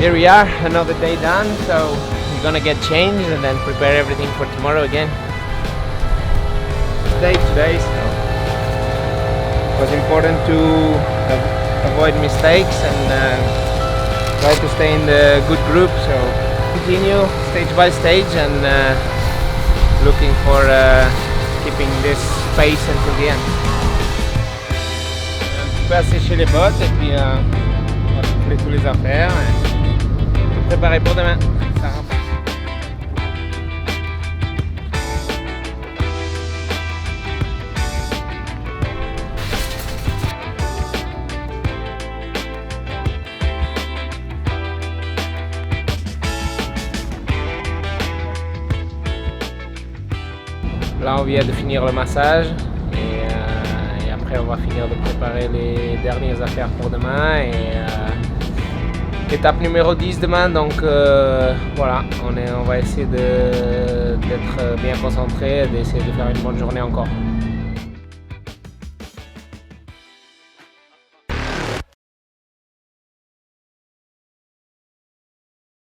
here we are, another day done, so we're gonna get changed and then prepare everything for tomorrow again. Day today, so it was important to avoid mistakes and try to stay in the good group, so continue stage by stage and looking for keeping this pace until the end. Un petit peu assécher les bottes et puis on va souffler tous les affaires et tout préparer pour demain. Ça rentre. Là on vient de finir le massage et après on va finir de préparer les dernières affaires pour demain et étape numéro 10 demain, donc voilà, on va essayer d'être bien concentré et d'essayer de faire une bonne journée encore.